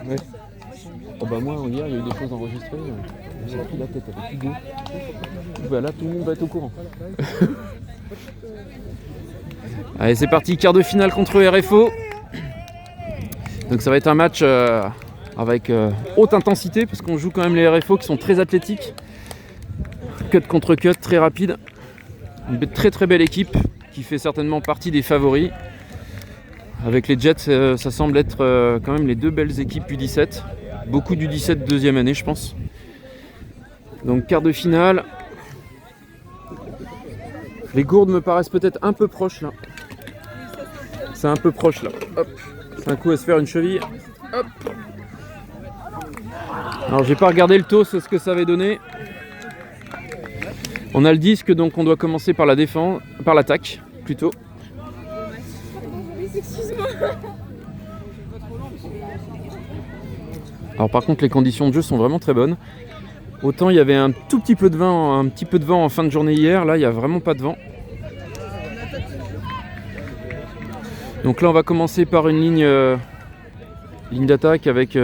Ouais. Oh bah moi, hier, il y a eu des choses enregistrées. J'ai pris la tête avec Hugo. Bah là, tout le monde va être au courant. Allez, c'est parti, quart de finale contre RFO. Donc ça va être un match avec haute intensité, parce qu'on joue quand même les RFO qui sont très athlétiques. Cut contre cut, très rapide. Une très très belle équipe qui fait certainement partie des favoris. Avec les Jets, ça semble être quand même les deux belles équipes U17. Beaucoup d'U17 deuxième année, je pense. Donc quart de finale. Les gourdes me paraissent peut-être un peu proches là. C'est un peu proche là. Hop. C'est un coup à se faire une cheville. Hop. Alors j'ai pas regardé le toss, ce que ça avait donné. On a le disque, donc on doit commencer par la défense, par l'attaque plutôt. Alors par contre les conditions de jeu sont vraiment très bonnes. Autant il y avait un petit peu de vent en fin de journée hier, là il n'y a vraiment pas de vent. Donc là on va commencer par une ligne d'attaque avec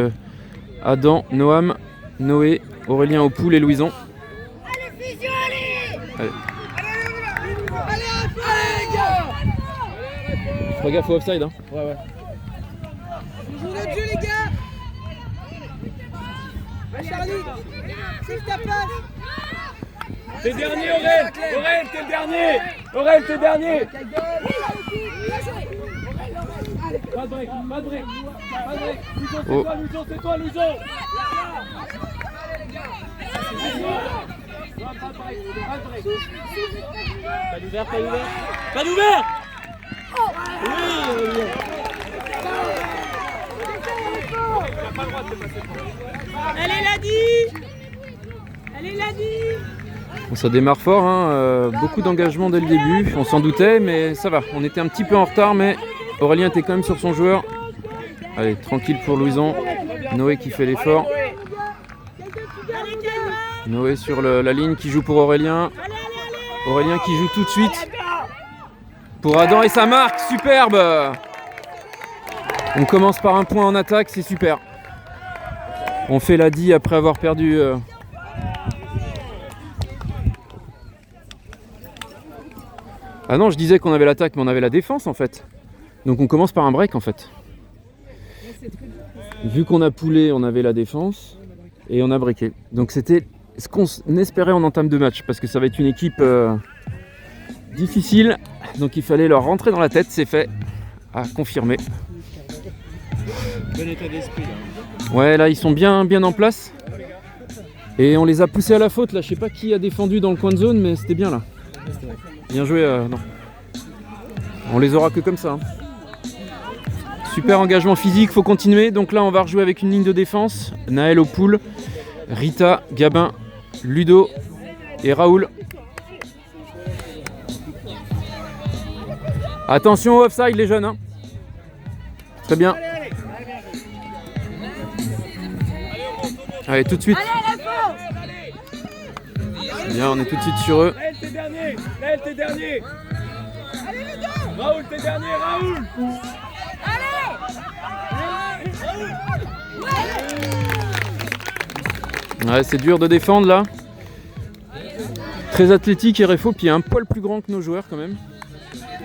Adam, Noam, Noé, Aurélien au pool et Louison. Allez. Fais gaffe au offside hein. Ouais. Joue notre jeu les gars. Charlie, c'est ta place. T'es dernier Aurel, t'es le dernier. Aurel, t'es dernier. Pas de break. Luison, c'est toi, Luison. Pas d'ouvert. Oui. Elle l'a dit. Bon, ça démarre fort, hein, beaucoup d'engagement dès le début, on s'en doutait, mais ça va. On était un petit peu en retard, mais Aurélien était quand même sur son joueur. Allez, tranquille pour Louison. Noé qui fait l'effort. Noé sur la ligne qui joue pour Aurélien. Aurélien qui joue tout de suite pour Adam et ça marque, superbe. On commence par un point en attaque, c'est super. On fait la 10 après avoir perdu. Ah non, je disais qu'on avait l'attaque, mais on avait la défense en fait. Donc on commence par un break en fait. Vu qu'on a poulé, on avait la défense et on a breaké. Donc c'était ce qu'on espérait en entame de match, parce que ça va être une équipe difficile. Donc il fallait leur rentrer dans la tête, c'est fait. À confirmer. Bon état d'esprit là. Ouais, là ils sont bien en place. Et on les a poussés à la faute là. Je sais pas qui a défendu dans le coin de zone, mais c'était bien là. Bien joué, non. On les aura que comme ça. Hein. Super engagement physique, faut continuer. Donc là on va rejouer avec une ligne de défense. Naël au pool, Rita, Gabin, Ludo et Raoul. Attention au offside les jeunes. Hein. Très bien. Allez, tout de suite. Bien, on est tout de suite sur eux. Naël, t'es dernier. Raoul, t'es dernier, Raoul. Ouais, c'est dur de défendre là. Très athlétique et RFO, puis un poil plus grand que nos joueurs quand même.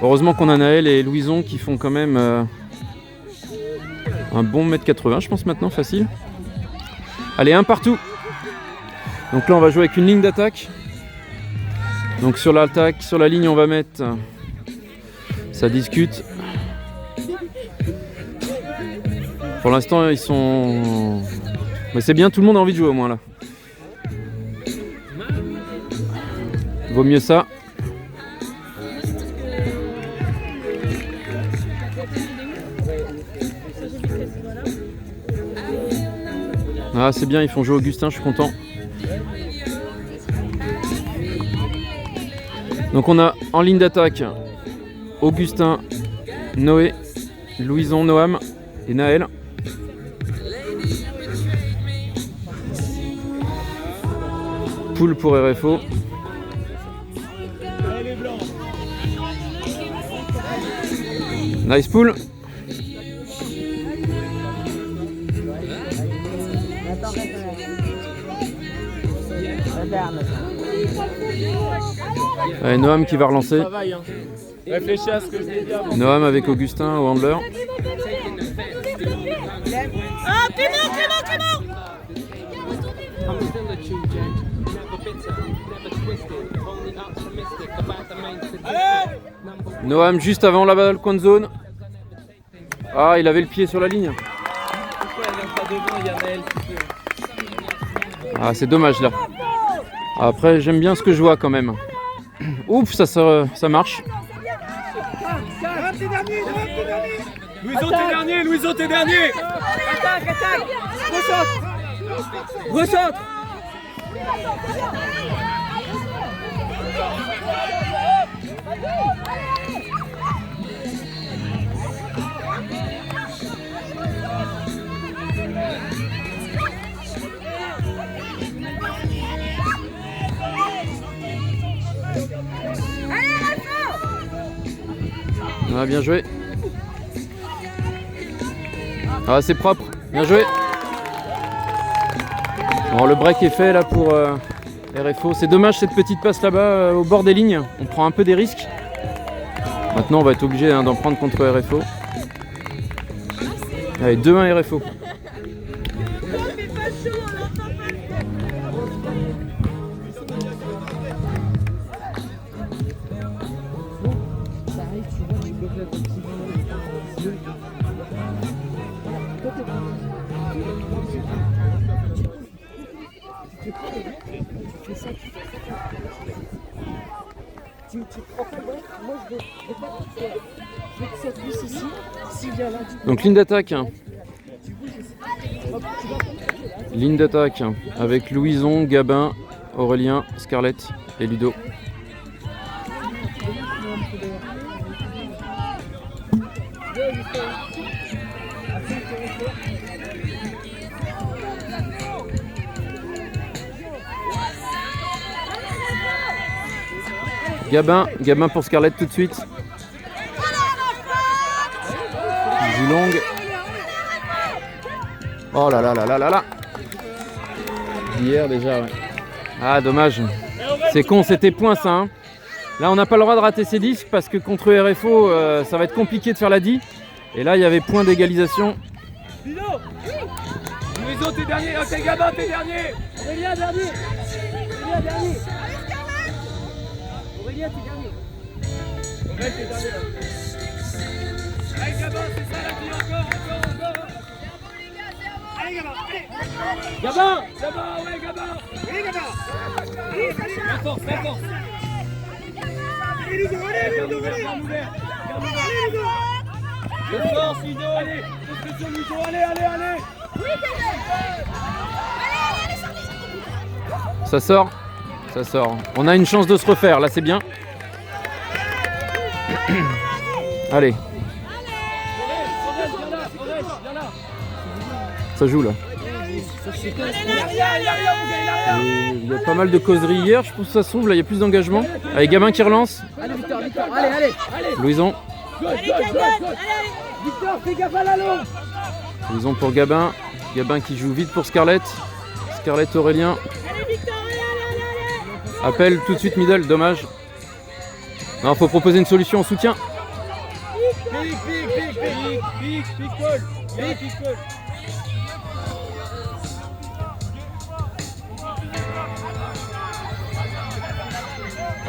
Heureusement qu'on a Naël et Louison qui font quand même un bon 1m80 je pense maintenant, facile. Allez, un partout. Donc là on va jouer avec une ligne d'attaque. Donc sur l'attaque, sur la ligne on va mettre... Ça discute. Pour l'instant ils sont... Mais c'est bien, tout le monde a envie de jouer au moins là. Vaut mieux ça. Ah c'est bien, ils font jouer Augustin, je suis content. Donc on a en ligne d'attaque Augustin, Noé, Louison, Noam et Naël. Poule pour RFO. Nice pool. Allez, Noam qui va relancer. Travail, hein. Réfléchis à ce que je vais dire. Noam avec Augustin au handler. Ah, Clément, Clément, Clément! Noam juste avant là-bas le coin de zone. Ah, il avait le pied sur la ligne. Pourquoi elle vient pas devant? Il y a Naël qui peut. Ah, c'est dommage là. Après, j'aime bien ce que je vois quand même. Ouf, ça marche. Louison, t'es dernier, Louison, t'es dernier. Attaque, attaque! Recentre! Recentre! Ah, bien joué. Ah, c'est propre. Bien joué. Bon, le break est fait là pour RFO. C'est dommage cette petite passe là-bas au bord des lignes. On prend un peu des risques. Maintenant, on va être obligé d'en prendre contre RFO. Allez, 2-1 RFO. Donc ligne d'attaque. Ligne d'attaque avec Louison, Gabin, Aurélien, Scarlett et Ludo. Gabin pour Scarlett tout de suite. Joue longue. Oh là là là là là là. Hier déjà, ouais. Ah, dommage. C'est con, c'était point ça. Hein. Là, on n'a pas le droit de rater ces disques parce que contre RFO, ça va être compliqué de faire la 10. Et là, il y avait point d'égalisation. Louison, t'es dernier. Ok, Gabin, t'es dernier. Aurélien, dernier! Aurélien, dernier! Aurélien, t'es dernier! Aurélien, t'es dernier. Allez, Gabin, c'est ça la vie, encore. Allez, Gabin, allez. Gabin, ouais, Gabin. Oui, Gabin. La force. Allez, Ludo, allez. De force, Ludo, allez. Pression, Ludo, allez. Ça sort. On a une chance de se refaire, là c'est bien. Allez. Ça joue là. Il y a pas mal de causeries hier, je pense que ça s'ouvre, là il y a plus d'engagement. Allez, Gabin qui relance. Allez, Victor, allez! Louison. Allez, Victor, fais gaffe à l'allô! Louison pour Gabin. Gabin qui joue vite pour Scarlett. Scarlett, Aurélien. Allez, Victor, allez! Appel tout de suite middle, dommage. Non, faut proposer une solution en soutien. Pique, Paul.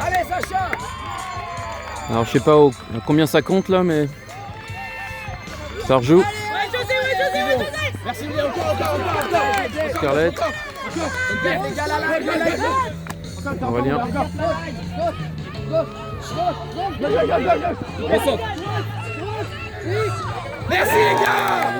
Allez, Sacha! Alors je sais pas à combien ça compte là, mais ça rejoue. Ouais, José! Merci, encore. Scarlett, Aurélien. Merci les gars.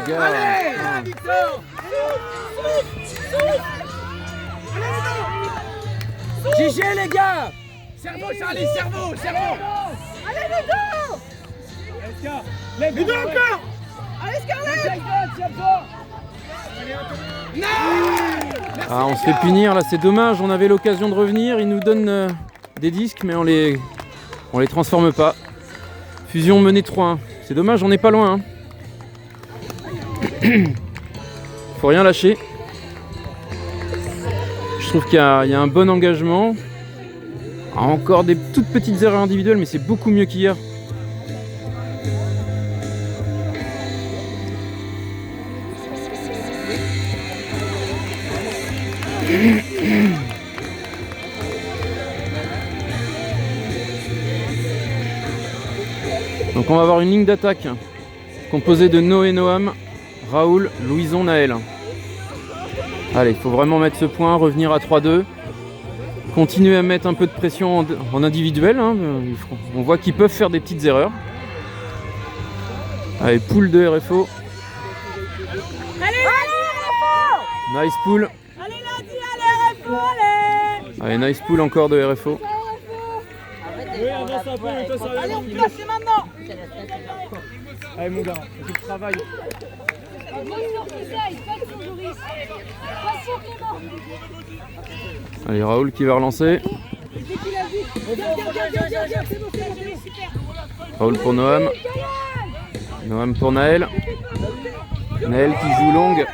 Allez, GG les gars! Cerveau, Charlie, cerveau. Allez, Ludo! Ludo encore. Allez, Scarlett! Ah, on se fait punir là, c'est dommage, on avait l'occasion de revenir, ils nous donnent des disques mais on les transforme pas. Fusion menée 3-1, c'est dommage, on n'est pas loin. Hein. Faut rien lâcher. trouve qu'il y a un bon engagement. Encore des toutes petites erreurs individuelles, mais c'est beaucoup mieux qu'hier. Donc on va avoir une ligne d'attaque composée de Noé, Noam, Raoul, Louison, Naël. Allez, il faut vraiment mettre ce point, revenir à 3-2. Continuer à mettre un peu de pression en individuel. Hein. On voit qu'ils peuvent faire des petites erreurs. Allez, poule de RFO. Allez, Nice pool. allez, Nadi, allez, RFO, allez. Allez, nice pool encore de RFO. Oui, avance un peu, toi ça va. Allez, on place, c'est maintenant. Allez mon gars, il faut que tu travailles. Allez, Raoul qui va relancer. Raoul pour Noam. Noam pour Naël. Naël qui joue longue.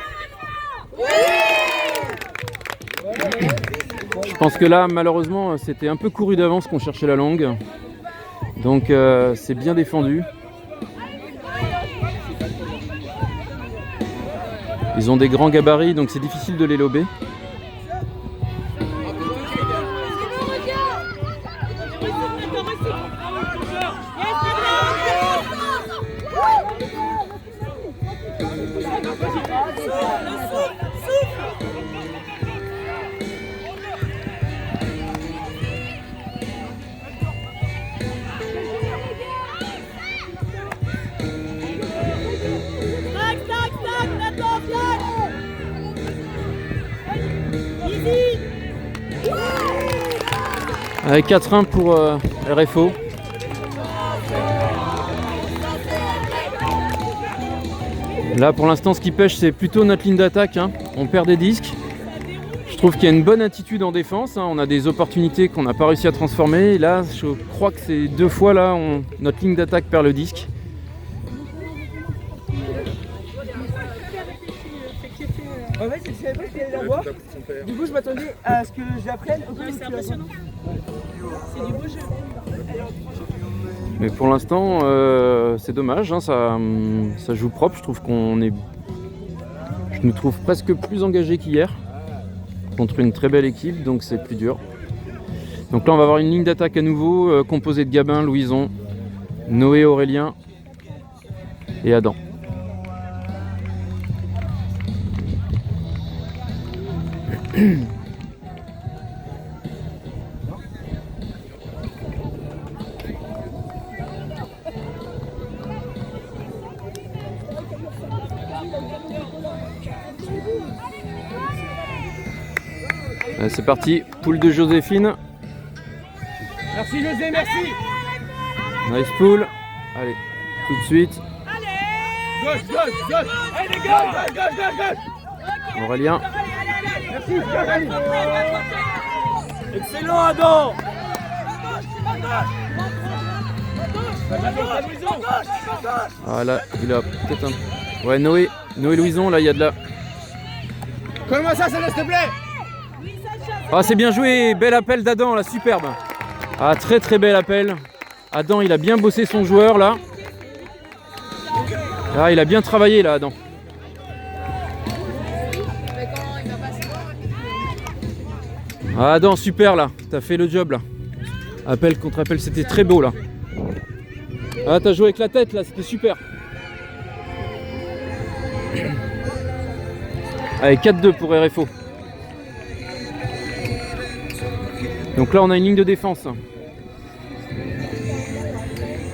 Je pense que là, malheureusement, c'était un peu couru d'avance qu'on cherchait la longue. Donc, c'est bien défendu. Ils ont des grands gabarits, donc c'est difficile de les lober. Avec 4-1 pour RFO. Là pour l'instant ce qui pêche c'est plutôt notre ligne d'attaque, hein. On perd des disques. Je trouve qu'il y a une bonne attitude en défense, hein. On a des opportunités qu'on n'a pas réussi à transformer. Et là je crois que c'est 2 fois là notre ligne d'attaque perd le disque. En fait, je savais pas qu'il allait la voir. Du coup, je m'attendais à ce que j'apprenne. C'est impressionnant. C'est du beau jeu. Mais pour l'instant, c'est dommage, hein, ça joue propre. Je trouve je nous trouve presque plus engagé qu'hier contre une très belle équipe, donc c'est plus dur. Donc là, on va avoir une ligne d'attaque à nouveau composée de Gabin, Louison, Noé, Aurélien et Adam. C'est parti, poule de Joséphine. Merci José, merci. Nice pool. Allez, tout de suite. Gauche, gauche, gauche. Allez les gars, gauche, gauche, gauche. Aurélien. Merci, Gary. Excellent Adam. Ah là, il a peut-être un... Ouais, Noé Louison, là, il y a de la... Colle-moi ça, s'il te plaît. Ah, c'est bien joué, bel appel d'Adam, là, superbe. Ah, très très bel appel. Adam, il a bien bossé son joueur, là. Ah, il a bien travaillé, là, Adam. Ah, Adam, super, là. T'as fait le job, là. Appel contre appel, c'était très beau, là. Ah, t'as joué avec la tête, là, c'était super. Allez, 4-2 pour RFO. Donc là on a une ligne de défense.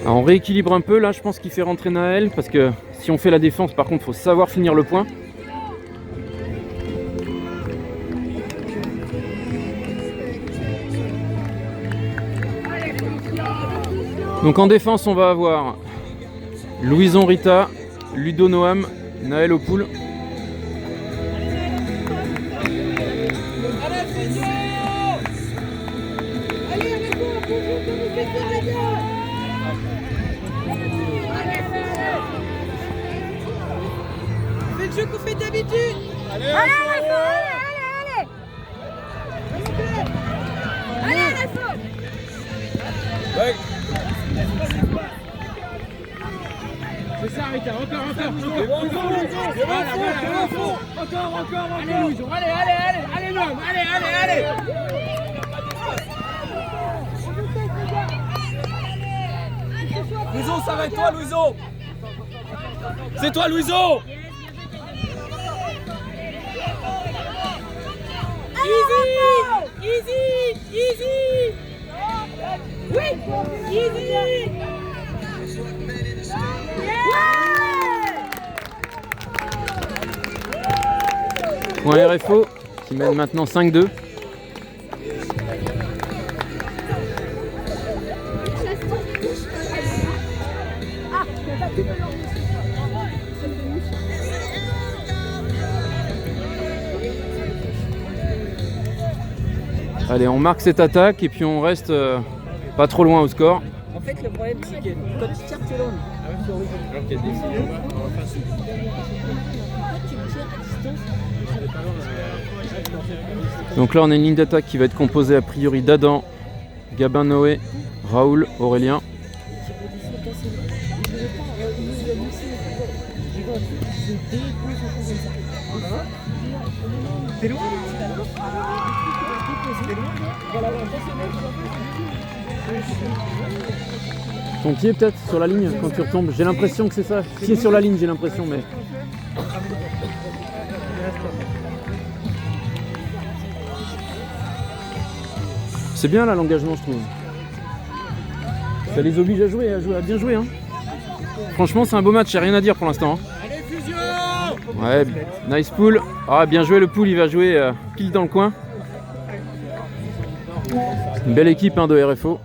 Alors on rééquilibre un peu là, je pense qu'il fait rentrer Naël parce que si on fait la défense par contre il faut savoir finir le point. Donc en défense on va avoir Louison Rita, Ludo Noam, Naël au pool. Faites le jeu qu'on fait d'habitude. Allez, allez. Ouais. C'est ça, Rita, encore. Encore. Allez, Louison, allez, l'homme, allez. Louison, ça va être toi, Louison. C'est toi, Louison. Easy. Oui, easy. Point RFO qui mène maintenant 5-2. Allez, on marque cette attaque et puis on reste pas trop loin au score. En fait, le problème, c'est que quand tu tires, t'es long. Donc là, on a une ligne d'attaque qui va être composée a priori d'Adam, Gabin, Noé, Raoul, Aurélien. T'es loin. Ton pied peut-être sur la ligne quand tu retombes. J'ai l'impression que c'est ça. Pied sur la ligne, j'ai l'impression, mais. C'est bien là l'engagement, je trouve. Ça les oblige à jouer, à bien jouer. Hein. Franchement, c'est un beau match, j'ai rien à dire pour l'instant. Allez, fusion. Ouais, nice pool. Ah, bien joué le pool, il va jouer pile dans le coin. Une belle équipe de RFO.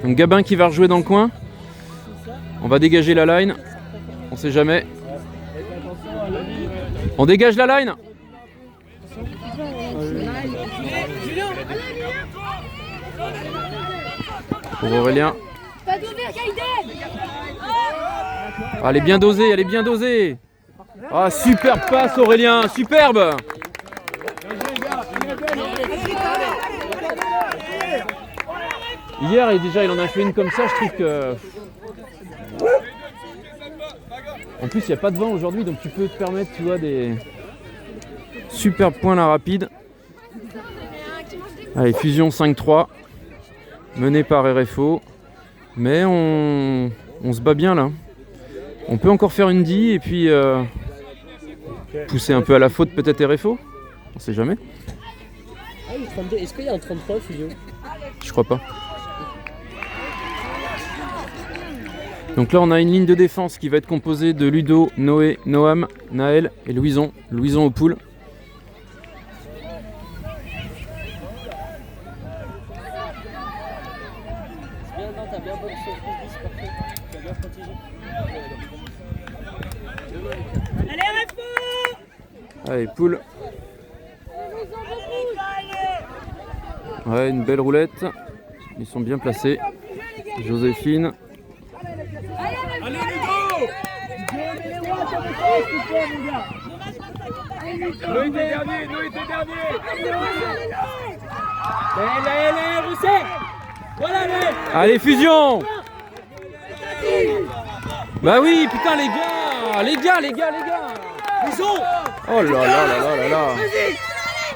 Donc Gabin qui va rejouer dans le coin. On va dégager la line. On sait jamais. On dégage la line. Pour Aurélien. Ah, elle est bien dosée, Ah, super passe Aurélien, superbe. Hier, et déjà, il en a fait une comme ça, je trouve que... En plus, il n'y a pas de vent aujourd'hui, donc tu peux te permettre, tu vois, des superbes points là rapides. Allez, fusion 5-3, menée par RFO. Mais on se bat bien là. On peut encore faire une die et puis pousser un peu à la faute peut-être RFO. On sait jamais. Ah, il est 32. Est-ce qu'il y a un 33 fusion? Je crois pas. Donc là on a une ligne de défense qui va être composée de Ludo, Noé, Noam, Naël et Louison. Louison au pool. T'as bien boxé, c'est parfait. T'as bien protégé. Allez, RFO. Allez, pool. Ouais, une belle roulette. Ils sont bien placés. Joséphine. Allez, Ludo. Noé était dernier. Allez, Rousset. Voilà, Allez, fusion. Bah oui, putain les gars. Oh là là.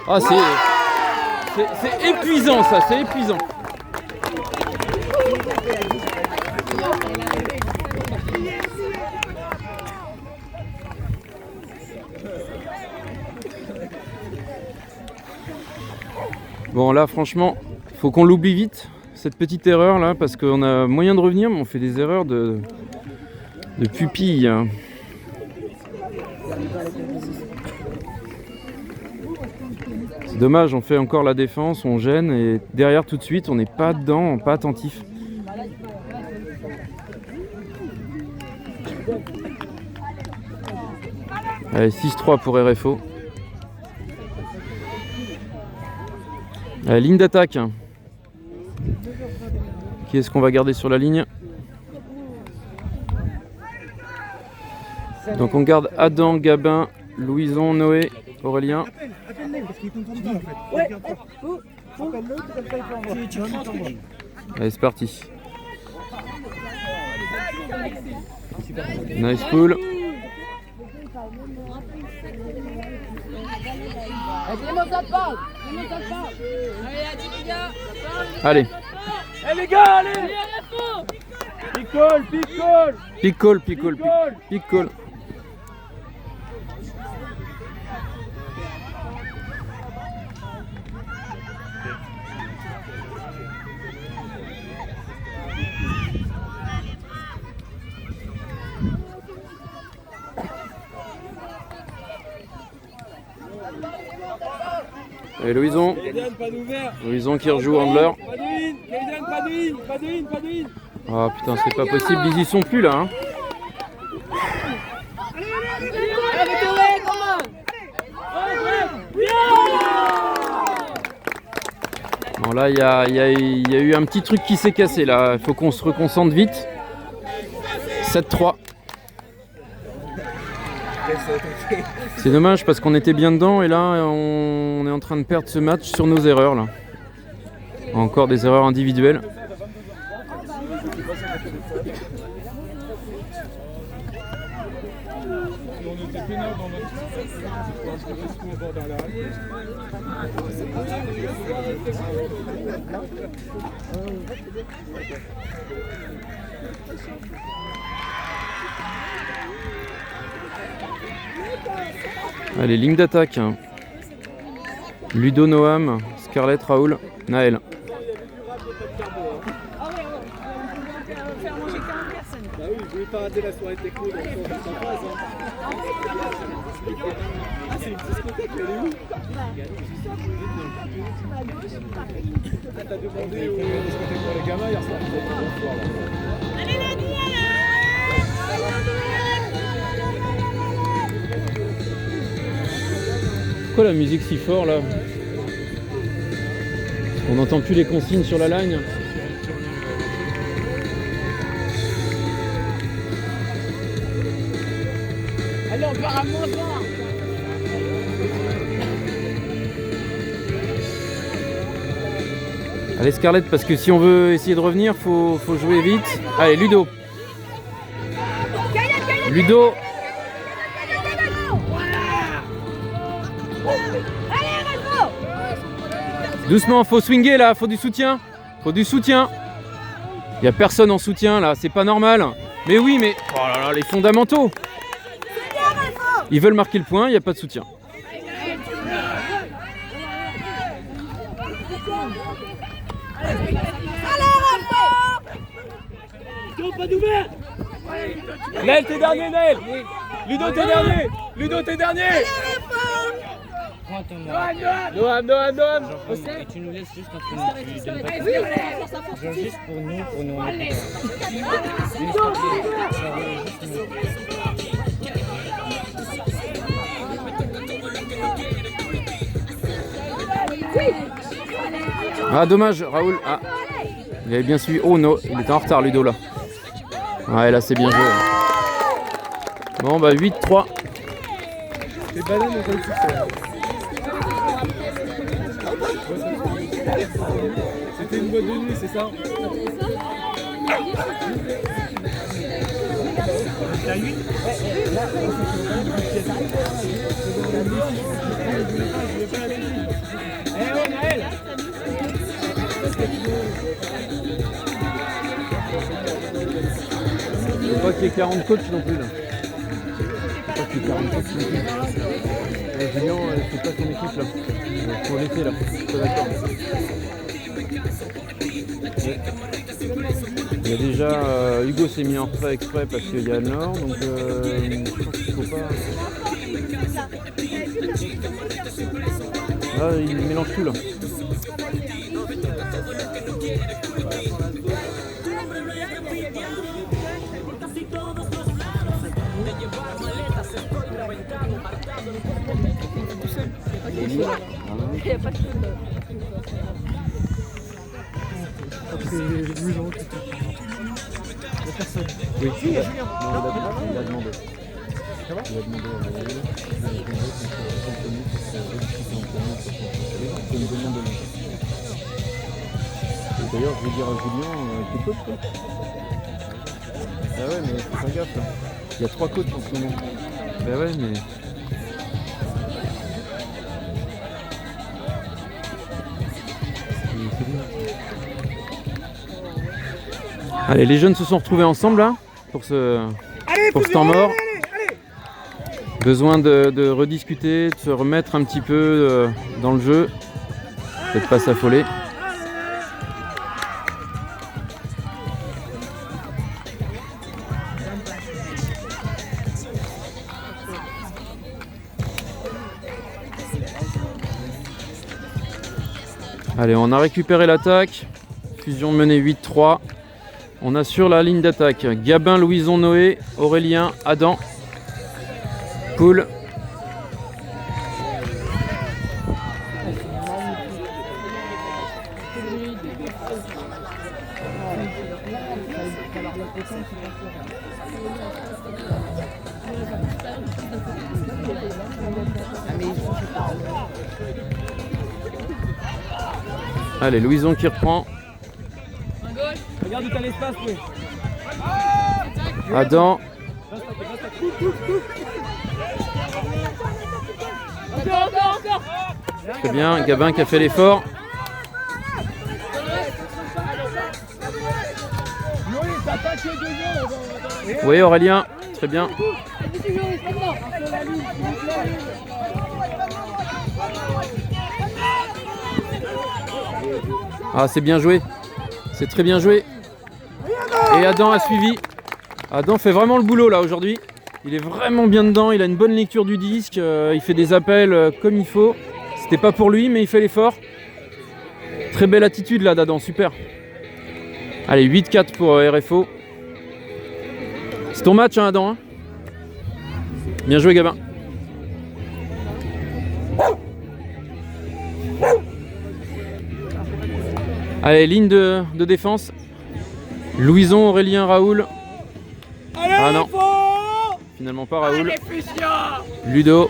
Ah c'est épuisant ça, c'est épuisant. Bon là franchement, faut qu'on l'oublie vite, cette petite erreur là, parce qu'on a moyen de revenir, mais on fait des erreurs de pupille. C'est dommage, on fait encore la défense, on gêne et derrière tout de suite on n'est pas dedans, pas attentif. Allez, 6-3 pour RFO. Allez, ligne d'attaque. Qui est-ce qu'on va garder sur la ligne? Donc on garde Adam, Gabin, Louison, Noé, Aurélien. Ouais, tu prends un truc. Allez, c'est parti. Nice pull. Allez. Eh les gars, allez. Picole, picole. Picole, picole, picole. Et Louison. Louison qui rejoue Handler. Ah putain, c'est pas possible, ils y sont plus là. Hein. Bon là, il y a eu un petit truc qui s'est cassé là. Il faut qu'on se reconcentre vite. 7-3. C'est dommage parce qu'on était bien dedans et là on est en train de perdre ce match sur nos erreurs là. Encore des erreurs individuelles. Allez, ligne d'attaque. Ludo, Noam, Scarlett, Raoul, Naël. Bah oui, je voulais pas rater la soirée techno dans le sens de sympa, Ah, c'est une discothèque, elle est où? Ah, t'as demandé une discothèque pour les gamins hier soir. Allez, la Pourquoi la musique si fort là? On n'entend plus les consignes sur la line. Allez, on part à moins 20. Allez Scarlett, parce que si on veut essayer de revenir, faut jouer vite. Allez, Ludo. Ludo. Doucement, faut swinger là, faut du soutien. Faut du soutien. Il n'y a personne en soutien là, c'est pas normal. Mais oui, mais oh là là, les fondamentaux. Ils veulent marquer le point, il n'y a pas de soutien. Pas d'ouvert. Naël, t'es dernier, Naël. Ludo, t'es dernier. Ludo, t'es dernier. Noam. Et tu nous laisses juste entre nous. Tu donnes pas juste pour nous. Ah dommage, Raoul. Ah, il avait bien suivi. Oh non, il était en retard Ludo là. Ouais, là c'est bien joué. Bon bah 8-3. Les bananes ont pas eu de succès. C'était une boîte de nuit, c'est ça? Il faut pas qu'il y ait 40 coachs non plus là. Il faut pas qu'il y ait 40 coachs non plus. Julien, c'est pas son équipe là. Faut laisser là. Je suis pas d'accord. Il y a déjà Hugo s'est mis en retrait exprès parce qu'il y a le Nord, donc je pense qu'il faut pas. Là, il mélange tout là. Il n'y a pas de oui, il a demandé. Ça va ? Il a demandé à Valérie. C'est une demande de lui. D'ailleurs, je vais dire à Julien, t'es coach toi? Ah ouais, mais faut faire gaffe là. Il y a 3 coachs en ce moment. Bah ouais, mais... Allez, les jeunes se sont retrouvés ensemble là, pour ce temps mort. Besoin de rediscuter, de se remettre un petit peu dans le jeu. Peut-être pas s'affoler. Allez, on a récupéré l'attaque. Fusion menée 8-3. On a sur la ligne d'attaque Gabin, Louison, Noé, Aurélien, Adam, Poul. Allez, Louison qui reprend. Regarde où t'as l'espace, oui. Adam. Encore. Très bien, Gabin qui a fait l'effort. Oui, Aurélien, très bien. Ah, c'est bien joué. C'est très bien joué. Et Adam a suivi. Adam fait vraiment le boulot là aujourd'hui. Il est vraiment bien dedans, il a une bonne lecture du disque, il fait des appels comme il faut. C'était pas pour lui mais il fait l'effort. Très belle attitude là d'Adam, super. Allez, 8-4 pour RFO. C'est ton match hein, Adam hein. Bien joué Gabin. Allez, ligne de défense. Louison, Aurélien, Raoul. Ah non, finalement pas Raoul. Ludo.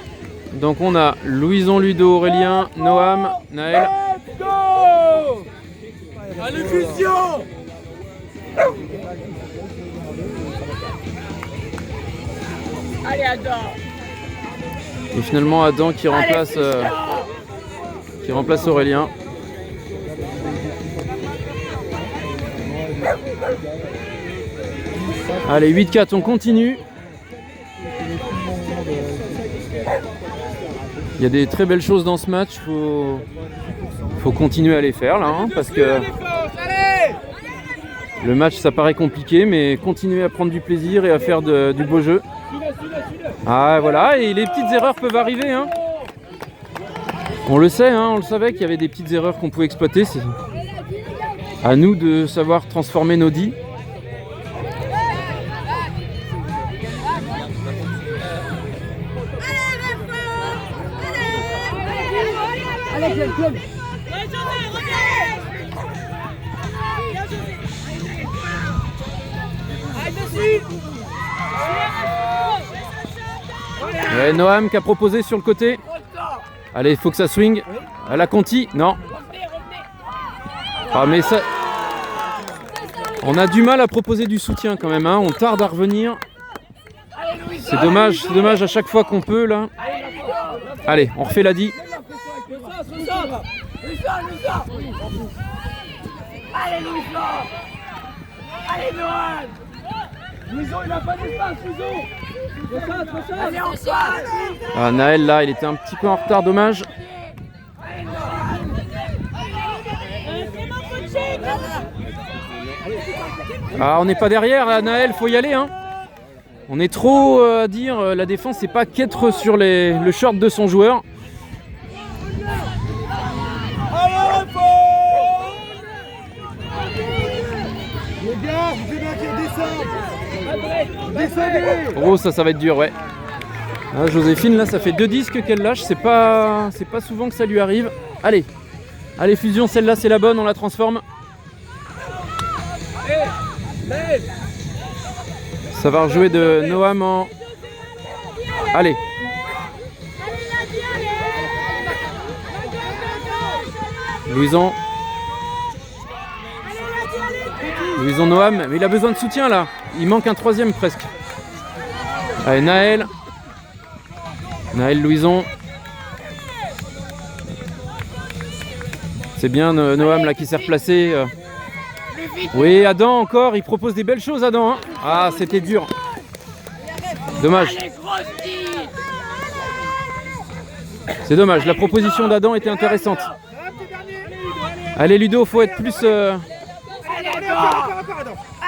Donc on a Louison, Ludo, Aurélien, Noam, Naël. Allez, fusion! Allez, Adam. Et finalement Adam qui remplace Aurélien. Allez, 8-4, on continue. Il y a des très belles choses dans ce match. Faut continuer à les faire là, hein, parce que le match ça paraît compliqué, mais continuer à prendre du plaisir et à faire du beau jeu. Ah voilà, et les petites erreurs peuvent arriver. Hein. On le sait, hein, on le savait qu'il y avait des petites erreurs qu'on pouvait exploiter. C'est à nous de savoir transformer nos dits. Ouais, Noam qui a proposé sur le côté. Allez, il faut que ça swing. À la Conti, non. Ah mais ça... On a du mal à proposer du soutien quand même, hein. On tarde à revenir. C'est dommage à chaque fois qu'on peut là. Allez, on refait la dit. Allez, Louison! Allez, Noël! Louison, il n'a pas d'espace, Louison! Allez, en face! Ah, Naël là, il était un petit peu en retard, dommage. Ah, on n'est pas derrière là, Naël, faut y aller hein. On est trop à dire, la défense c'est pas qu'être sur le short de son joueur. Oh, ça va être dur, ouais. Ah, Joséphine, là, ça fait 2 disques qu'elle lâche. C'est pas souvent que ça lui arrive. Allez, fusion, celle-là, c'est la bonne, on la transforme. Ça va rejouer de Noam en... Allez. Louison. Louison Noam, mais il a besoin de soutien là. Il manque un troisième presque. Allez, Naël. Naël Louison. C'est bien Noam là qui s'est replacé. Oui, Adam encore, il propose des belles choses Adam. Hein. Ah, c'était dur. Dommage. C'est dommage, la proposition d'Adam était intéressante. Allez Ludo, faut être plus...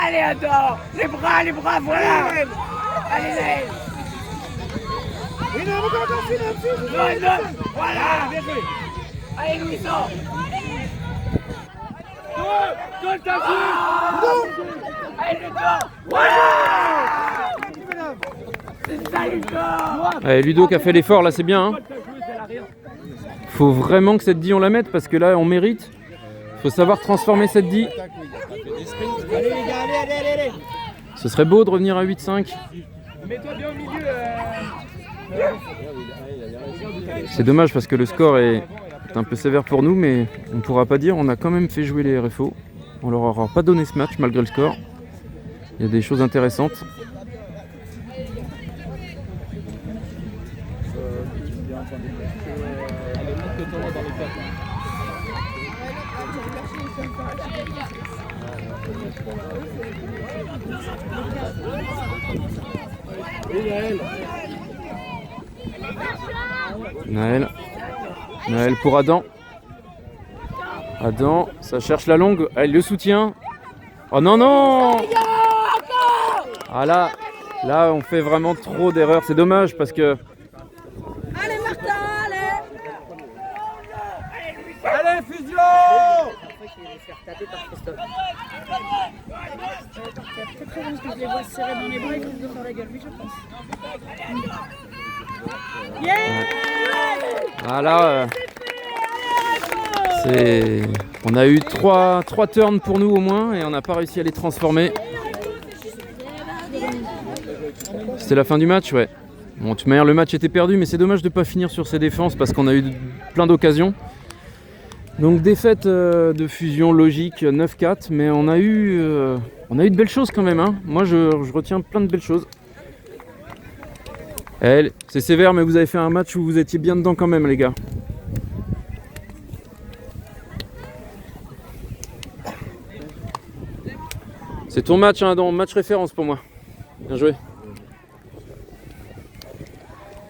Allez Adam. Les bras, voilà. Allez Naël. Voilà. Allez Louison. Donne ta vue. Allez Ludo. Voilà. C'est ça Ludo. Allez, Ludo qui a fait l'effort là, c'est bien. Hein. Faut vraiment que cette die on la mette parce que là on mérite. Faut savoir transformer cette die. Allez les gars, allez. Ce serait beau de revenir à 8-5. Mets-toi bien au milieu. C'est dommage parce que le score est un peu sévère pour nous, mais on ne pourra pas dire. On a quand même fait jouer les RFO. On leur aura pas donné ce match malgré le score. Il y a des choses intéressantes. Naël pour Adam. Adam, ça cherche la longue. Elle le soutient. Oh non. Ah là on fait vraiment trop d'erreurs. C'est dommage parce que... Allez Martin, allez. Allez fusion. C'est très bien parce que je les vois se serrer dans les bras et qu'ils vont faire la gueule, oui je pense. Ah là, on a eu 3 turns pour nous au moins et on n'a pas réussi à les transformer. C'était la fin du match, ouais. Bon, de toute manière, le match était perdu, mais c'est dommage de ne pas finir sur ses défenses parce qu'on a eu plein d'occasions. Donc défaite de fusion logique 9-4, mais on a eu de belles choses quand même. Hein. Moi, je retiens plein de belles choses. C'est sévère, mais vous avez fait un match où vous étiez bien dedans quand même, les gars. C'est ton match, hein, match référence pour moi. Bien joué.